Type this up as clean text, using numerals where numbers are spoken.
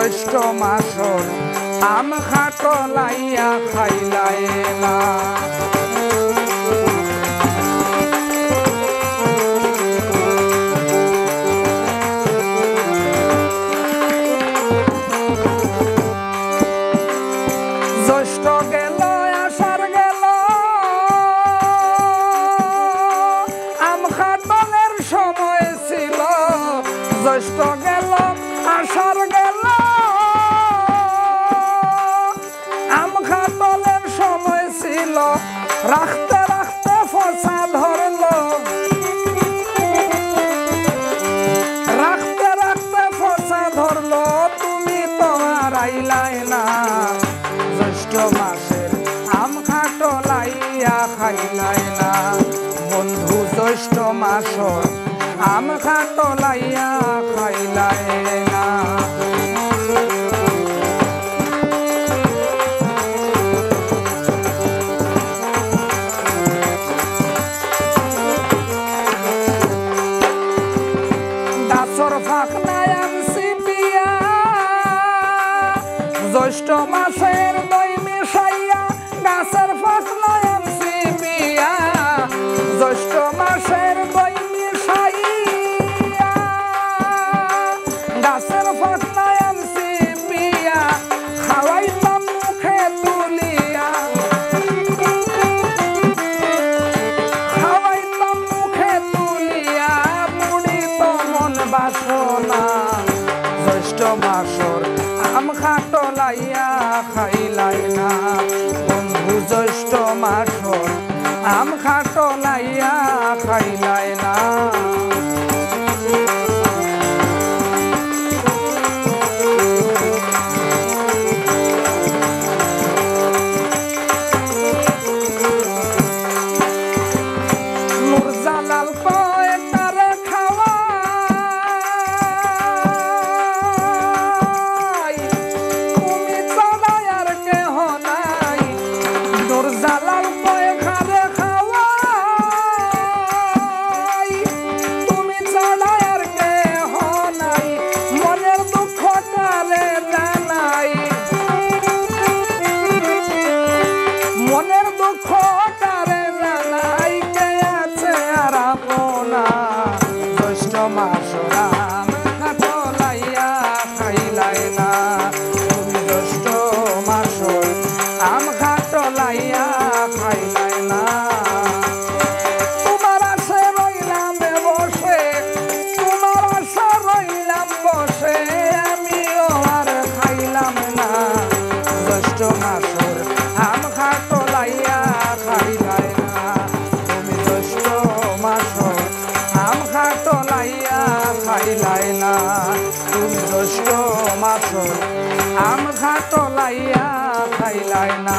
জ্যৈষ্ঠ মাসর আম খাটো লাইয়া খাইলাই না। জ্যৈষ্ঠ গেল আষাঢ় গেল আম খাটলের সময় ছিল। জ্যৈষ্ঠ গেল আষাঢ় গেল আম খাটলের সময় ছিল। রাখতে রাখতে ফসা ধরলো, রাখতে রাখতে ফসা ধরলো, তুমি তো আর আইলাই না। জ্যৈষ্ঠ মাসের আম খাটো লাইয়া খাইলাই না বন্ধু। জ্যৈষ্ঠ মাসর আম খাটো লাইয়া খাইলাই না। গাছর ফাঁকনায় আনছি পিয়া, জ্যৈষ্ঠ মাসের দই মিশাইয়া। গাছের ফাঁকনায় আনছি পিয়া, জ্যৈষ্ঠ মাসের দই মিশাইয়া। গাছের ফাঁকনায় আনছি পিয়া, খাওয়াইতাম মুখে তুলিয়া, খাওয়াইতাম মুখে তুলিয়া। মুড়ি তো মন বাসনা। জ্যৈষ্ঠ মাসর আম খাটো লাইয়া খাইলাই না বন্ধু। জ্যৈষ্ঠ মাসর আম খাটো লাইয়া খাইলাই না। নুরজালাল কয় তারে খাওয়াই, তুমি ছাড়া আর কেহ নাই। নুরজালাল কয় খারে খাওয়াই, তুমি ছাড়া আর কেহ নাই। মনের দুঃখ তারে জানাই, মনের দুঃখ তারে জানাই। কে আছে আর আপনা। জ্যৈষ্ঠ মাসর আম খাটো লাইয়া খাইলাই না তুমি। জ্যৈষ্ঠ মাসর আম খাটো লাইয়া খাইলাই না। তোমার আশে রইলাম বসে, তোমার আশা রইলাম বসে, আমিও আর খাইলাম না। জ্যৈষ্ঠ মাসর আম খাটো লাইয়া খাইলাই না তুমি। জ্যৈষ্ঠ মাসর আম খাটো লাইয়া খাইলাই না তুমি। জ্যৈষ্ঠ মাসর আম খাটো লাইয়া খাইলাই না।